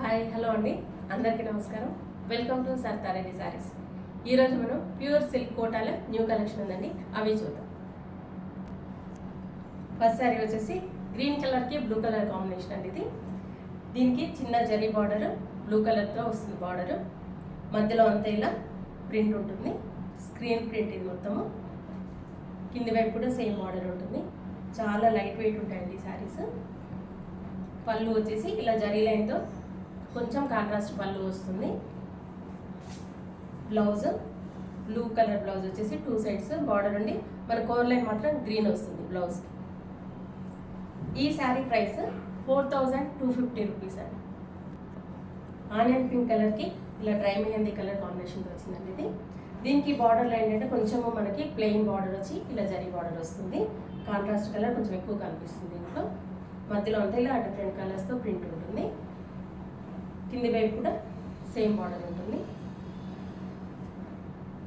Hi hello అండి, అందరికీ నమస్కారం. వెల్కమ్ టు సర్తారెడ్డి సారీస్. ఈరోజు మనం ప్యూర్ సిల్క్ కోటాల న్యూ కలెక్షన్ ఉందండి, అవి చూద్దాం. ఫస్ట్ సారీ వచ్చేసి గ్రీన్ కలర్కి బ్లూ కలర్ కాంబినేషన్ అండి. దీనికి చిన్న జరీ బార్డర్ బ్లూ కలర్తో వస్తుంది. బార్డర్ మధ్యలో అంతా ఇలా ప్రింట్ ఉంటుంది, స్క్రీన్ ప్రింట్. ఇది మొత్తము కింది వైపు కూడా సేమ్ బార్డర్ ఉంటుంది. చాలా లైట్ వెయిట్ ఉంటాయండి ఈ శారీస్. పళ్ళు వచ్చేసి ఇలా జరీ లైన్తో కొంచెం కాంట్రాస్ట్ పళ్ళు వస్తుంది. బ్లౌజ్ బ్లూ కలర్ బ్లౌజ్ వచ్చేసి 2 సైడ్స్ బార్డర్ ఉండి మన కోర్ లైన్ మాత్రం గ్రీన్ వస్తుంది బ్లౌజ్కి. ఈ శారీ ప్రైస్ 4250 రూపీస్ అండి. ఆనియన్ పింక్ కలర్కి ఇలా డ్రై మెహందీ కలర్ కాంబినేషన్తో వచ్చిందండి. దీనికి బార్డర్లో ఏంటంటే కొంచెము మనకి ప్లెయిన్ బార్డర్ వచ్చి ఇలా జరీ బార్డర్ వస్తుంది. కాంట్రాస్ట్ కలర్ కొంచెం ఎక్కువ కనిపిస్తుంది. దీంట్లో మధ్యలో అంతా ఇలా డిఫరెంట్ కలర్స్తో ప్రింట్ ఉంటుంది. కింది వైపు కూడా సేమ్ బార్డర్ ఉంటుంది.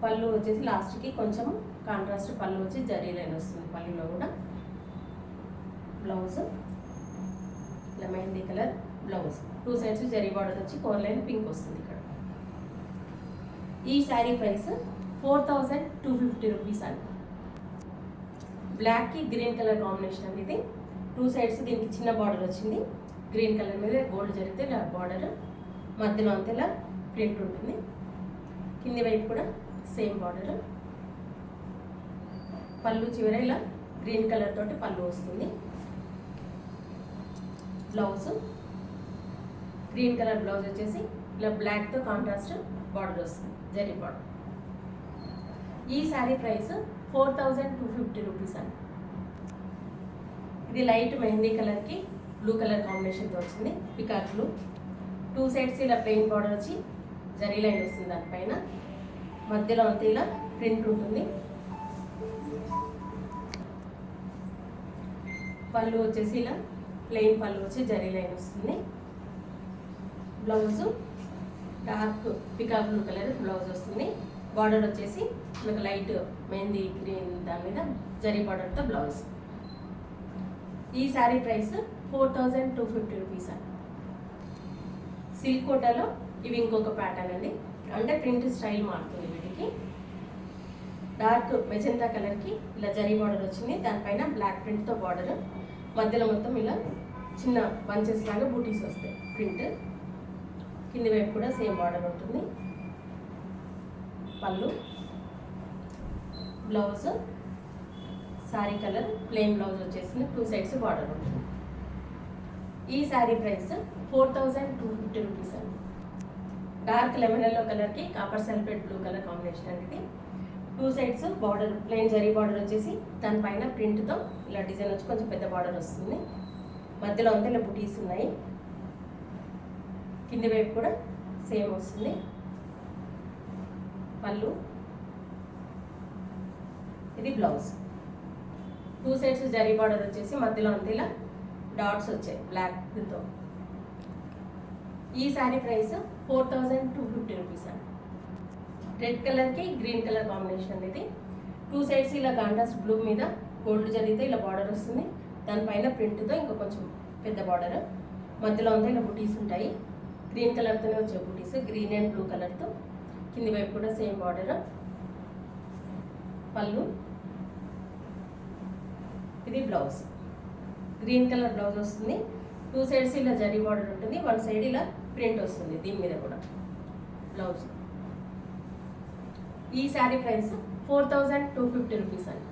పళ్ళు వచ్చేసి లాస్ట్కి కొంచెం కాంట్రాస్ట్ పళ్ళు వచ్చి జరీ లైన్ వస్తుంది పళ్ళులో కూడా. బ్లౌజ్ ఇలా mehndi colour blouse, 2 sides zari border వచ్చి కోర్ లైన్ పింక్ వస్తుంది ఇక్కడ. ఈ శారీ ప్రైస్ 4250 రూపీస్ అండి. బ్లాక్కి గ్రీన్ కలర్ కాంబినేషన్ అండి. ఇది 2 సైడ్స్ దీనికి చిన్న బార్డర్ వచ్చింది. గ్రీన్ కలర్ మీద గోల్డ్ జరిగితే ఇలా బార్డర్, మధ్యలో అంతా ఇలా ప్రింట్ ఉంటుంది. కింది వైపు కూడా సేమ్ బార్డర్. పళ్ళు చివర ఇలా గ్రీన్ కలర్ తోటి పళ్ళు వస్తుంది. బ్లౌజ్ గ్రీన్ కలర్ బ్లౌజ్ వచ్చేసి ఇలా బ్లాక్తో కాంట్రాస్ట్ బార్డర్ వస్తుంది, జరీ బార్డర్. ఈ శారీ ప్రైస్ 4250 రూపీస్ అండి. ఇది లైట్ మెహందీ కలర్కి బ్లూ కలర్ కాంబినేషన్తో వచ్చింది. పికాక్ బ్లూ, 2 సైడ్స్ ఇలా ప్లెయిన్ బార్డర్ వచ్చి జరీ లైన్ వస్తుంది. దానిపైన మధ్యలో అంతా ఇలా ప్రింట్ ఉంటుంది. పళ్ళు వచ్చేసి ఇలా ప్లెయిన్ పళ్ళు వచ్చి జరీ లైన్ వస్తుంది. Blouse dark peacock blue colour blouse వస్తుంది. బార్డర్ వచ్చేసి మనకు లైట్ మెహందీ గ్రీన్ దాని మీద జరీ బార్డర్తో బ్లౌజ్. ఈ శారీ ప్రైస్ 4250 రూపీస్ అండి. సిల్క్ కోటాలో ఇవి ఇంకొక ప్యాటర్న్ అండి, అంటే ప్రింట్ స్టైల్ మారుతుంది. వీటికి డార్క్ మెజెంతా కలర్కి ఇలా జరీ బార్డర్ వచ్చింది. దానిపైన బ్లాక్ ప్రింట్తో బార్డర్, మధ్యలో మొత్తం ఇలా చిన్న బంచెస్ లాగా బూటీస్ వస్తాయి ప్రింట్. కింది వైపు కూడా సేమ్ బార్డర్ ఉంటుంది. పళ్ళు, blouse sari colour plain blouse వచ్చేసింది. 2 సైడ్స్ బార్డర్ ఉంటుంది. ఈ శారీ ప్రైస్ 4250 రూపీస్ అండి. డార్క్ లెమన్ ఎల్లో కలర్కి copper sulphate blue colour combination అండి. ఇది 2 sides border plain zari border వచ్చేసి దానిపైన ప్రింట్తో ఇలా డిజైన్ వచ్చి కొంచెం పెద్ద బార్డర్ వస్తుంది. మధ్యలో అంతా ఇలా బుటీస్ ఉన్నాయి. కింది వైపు కూడా సేమ్ వస్తుంది. పళ్ళు, ఇది బ్లౌజ్. 2 సైడ్స్ జరీ బార్డర్ వచ్చేసి మధ్యలో అంతా ఇలా డాట్స్ వచ్చాయి బ్లాక్తో. ఈ శారీ ప్రైస్ 4250 రూపీస్ అండి. రెడ్ కలర్కి గ్రీన్ కలర్ కాంబినేషన్ అనేది. 2 సైడ్స్ ఇలా కాంట్రాస్ట్ బ్లూ మీద గోల్డ్ జరిగితే ఇలా బార్డర్ వస్తుంది. దానిపైన ప్రింట్తో ఇంకా కొంచెం పెద్ద బార్డర్, మధ్యలో అంతా ఇలా బుటీస్ ఉంటాయి. గ్రీన్ కలర్తోనే వచ్చే బుటీస్, గ్రీన్ అండ్ బ్లూ కలర్తో. కింది వైపు కూడా సేమ్ బార్డర్. పళ్ళు, ఇది బ్లౌజ్. గ్రీన్ కలర్ బ్లౌజ్ వస్తుంది. 2 సైడ్స్ ఇలా జరీ బార్డర్ ఉంటుంది. 1 సైడ్ ఇలా ప్రింట్ వస్తుంది దీని మీద కూడా బ్లౌజ్. ఈ శారీ ప్రైస్ 4250 రూపీస్ అండి.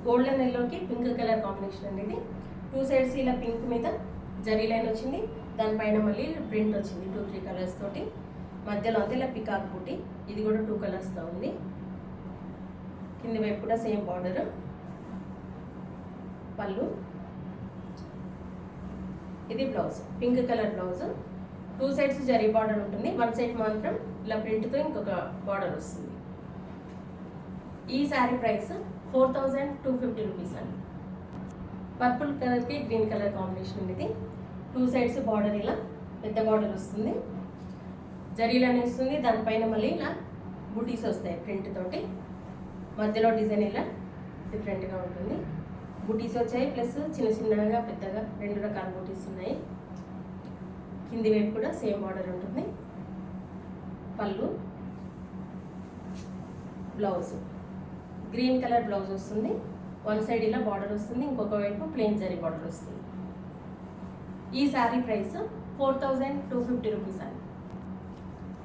గోల్డెన్ ఎల్లోకి పింక్ కలర్ కాంబినేషన్ అనేది. 2 సైడ్స్ ఇలా పింక్ మీద జరీ లైన్ వచ్చింది. దానిపైన మళ్ళీ ప్రింట్ వచ్చింది 2-3 కలర్స్ తోటి. మధ్యలో అంతా ఇలా పికాక్ బూటీ, ఇది కూడా 2 కలర్స్తో ఉంది. కింది వైపు కూడా సేమ్ బార్డర్. పళ్ళు, ఇది blouse, pink colour blouse. 2 sides zari border ఉంటుంది. 1 సైడ్ మాత్రం ఇలా ప్రింట్తో ఇంకొక బార్డర్ వస్తుంది. ఈ శారీ ప్రైస్ 4250 రూపీస్ అండి. పర్పుల్ కలర్కి గ్రీన్ కలర్ కాంబినేషన్ ఉంది. 2 సైడ్స్ బార్డర్ ఇలా పెద్ద బార్డర్ వస్తుంది, జరీలు వస్తుంది. దానిపైన మళ్ళీ ఇలా బూటీస్ వస్తాయి ప్రింట్ తోటి. మధ్యలో డిజైన్ ఇలా డిఫరెంట్గా ఉంటుంది. బూటీస్ వచ్చాయి, ప్లస్ చిన్న చిన్నగా పెద్దగా 2 రకాల బూటీస్ ఉన్నాయి. కింది వైపు కూడా సేమ్ బార్డర్ ఉంటుంది. పళ్ళు, బ్లౌజ్ గ్రీన్ కలర్ బ్లౌజ్ వస్తుంది. వన్ సైడ్ ఇలా బార్డర్ వస్తుంది, ఇంకొక వైపు ప్లెయిన్ జరీ బార్డర్ వస్తుంది. ఈ శారీ ప్రైస్ 4250 రూపీస్ అండి.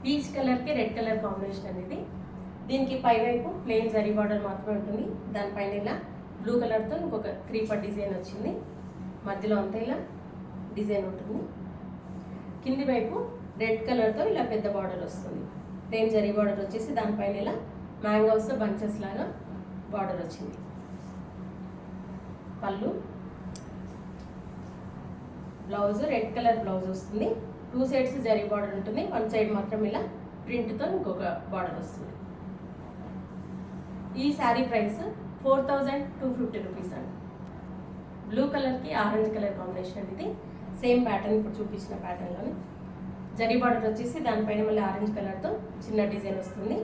పీచ్ కలర్కి రెడ్ కలర్ కాంబినేషన్ అనేది. దీనికి పైవైపు ప్లెయిన్ జరీ బార్డర్ మాత్రమే ఉంటుంది. దానిపైన ఇలా బ్లూ కలర్తో ఇంకొక క్రీపర్ డిజైన్ వచ్చింది. మధ్యలో అంతా ఇలా డిజైన్ ఉంటుంది. కింది వైపు రెడ్ కలర్తో ఇలా పెద్ద బార్డర్ వస్తుంది. ప్లెయిన్ జరీ బార్డర్ వచ్చేసి దానిపైన ఇలా మ్యాంగోస్ బంచెస్ లాగా బార్డర్ వచ్చింది. పళ్ళు, బ్లౌజ్ రెడ్ కలర్ బ్లౌజ్ వస్తుంది. 2 సైడ్స్ జరీ బార్డర్ ఉంటుంది. 1 సైడ్ మాత్రం ఇలా ప్రింట్తో ఇంకొక బార్డర్ వస్తుంది. ఈ శారీ ప్రైస్ 4250 రూపీస్ అండి. బ్లూ కలర్కి ఆరెంజ్ కలర్ కాంబినేషన్ ఇది. సేమ్ ప్యాటర్న్ ఇప్పుడు చూపించిన ప్యాటర్న్లోనే జరీ బార్డర్ వచ్చేసి దానిపైన మళ్ళీ ఆరెంజ్ కలర్తో చిన్న డిజైన్ వస్తుంది.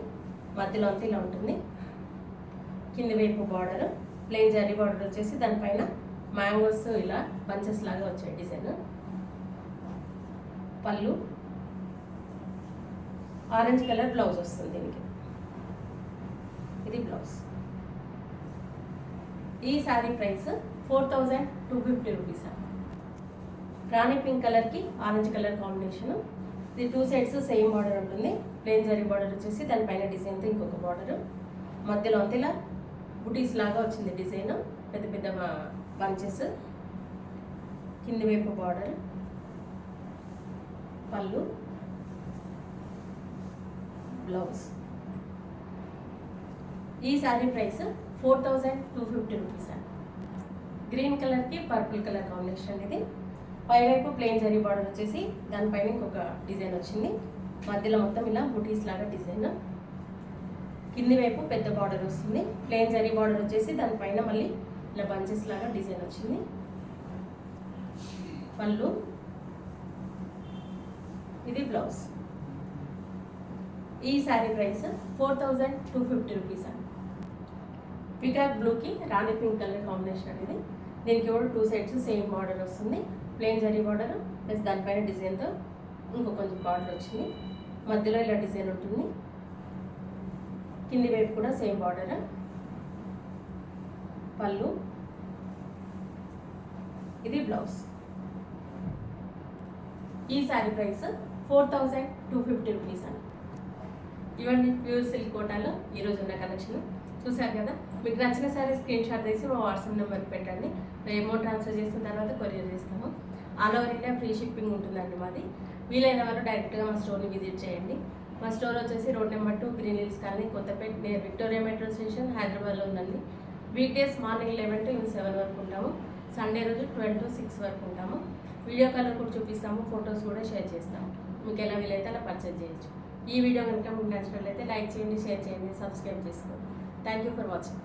మధ్యలో అంతా ఇలా ఉంటుంది. కింది వైపు బార్డర్ ప్లెయిన్ జరీ బార్డర్ వచ్చేసి దానిపైన మ్యాంగోస్ ఇలా బంచెస్ లాగా వచ్చాయి డిజైన్. పళ్ళు, ఆరెంజ్ కలర్ బ్లౌజ్ వస్తుంది దీనికి. ఇది బ్లౌజ్. ఈ శారీ ప్రైస్ 4250 రూపీస్. రాణి పింక్ కలర్కి ఆరెంజ్ కలర్ కాంబినేషన్. ఇది 2 సైడ్స్ సేమ్ బార్డర్ ఉంటుంది. ప్లెయిన్ జరీ బార్డర్ వచ్చేసి దానిపైన డిజైన్తో ఇంకొక బార్డర్. మధ్యలో అంతా ఇలా బుటీస్ లాగా వచ్చింది డిజైన్, పెద్ద పెద్ద బంచెస్. కింది వైపు బార్డర్, పళ్ళు, బ్లౌజ్. ఈ శారీ ప్రైస్ 4250 రూపీస్ అండి. గ్రీన్ కలర్కి పర్పుల్ కలర్ కాంబినేషన్ ఇది. పైవైపు ప్లెయిన్ జరీ బార్డర్ వచ్చేసి దానిపైన ఇంకొక డిజైన్ వచ్చింది. మధ్యలో మొత్తం ఇలా బుటీస్ లాగా డిజైన్. కింది వైపు పెద్ద బార్డర్ వస్తుంది. ప్లెయిన్ జరీ బార్డర్ వచ్చేసి దానిపైన మళ్ళీ ఇలా బంచెస్ లాగా డిజైన్ వచ్చింది. పళ్ళు, ఇది బ్లౌజ్. ఈ శారీ ప్రైస్ 4250 రూపీస్ అండి. పికాక్ బ్లూకి రాణి పింక్ కలర్ కాంబినేషన్ అనేది. దీనికి కూడా 2 సైడ్స్ సేమ్ బార్డర్ వస్తుంది. ప్లెయిన్ జరీ బార్డర్ ప్లస్ దానిపైన డిజైన్తో ఇంకో కొంచెం బార్డర్ వచ్చింది. మధ్యలో ఇలా డిజైన్ ఉంటుంది. కింది వైపు కూడా సేమ్ బార్డర్. పళ్ళు, ఇది బ్లౌజ్. ఈ శారీ ప్రైస్ 4250 రూపీస్ అండి. ఇవన్నీ ప్యూర్ సిల్క్ కోటాలో ఈరోజు ఉన్న కలెక్షన్ చూసారు కదా. మీకు నచ్చిన శారీ స్క్రీన్ షాట్ తీసి మా వాట్సాప్ నెంబర్కి పెట్టండి. మేము అమౌంట్ ట్రాన్స్ఫర్ చేసిన తర్వాత కొరియర్ చేస్తాము. All over India free shipping ఉంటుందండి మాది. వీలైన వాళ్ళు డైరెక్ట్గా మా స్టోర్ని విజిట్ చేయండి. మా స్టోర్ వచ్చేసి road number 2 green hills colony, Kottapeta, near Victoria metro station, హైదరాబాద్లో ఉందండి. వీక్ డేస్ మార్నింగ్ 11 to 7 వరకు ఉంటాము. సండే రోజు 12 to 6 వరకు ఉంటాము. వీడియో కాల్ కూడా చూపిస్తాము, ఫొటోస్ కూడా షేర్ చేస్తాము. మీకు ఎలా వీలైతే అలా పర్చేజ్ చేయొచ్చు. ఈ వీడియో కనుక మీకు నచ్చినట్లయితే లైక్ చేయండి, షేర్ చేయండి, సబ్స్క్రైబ్ చేసుకోండి. Thank you for watching.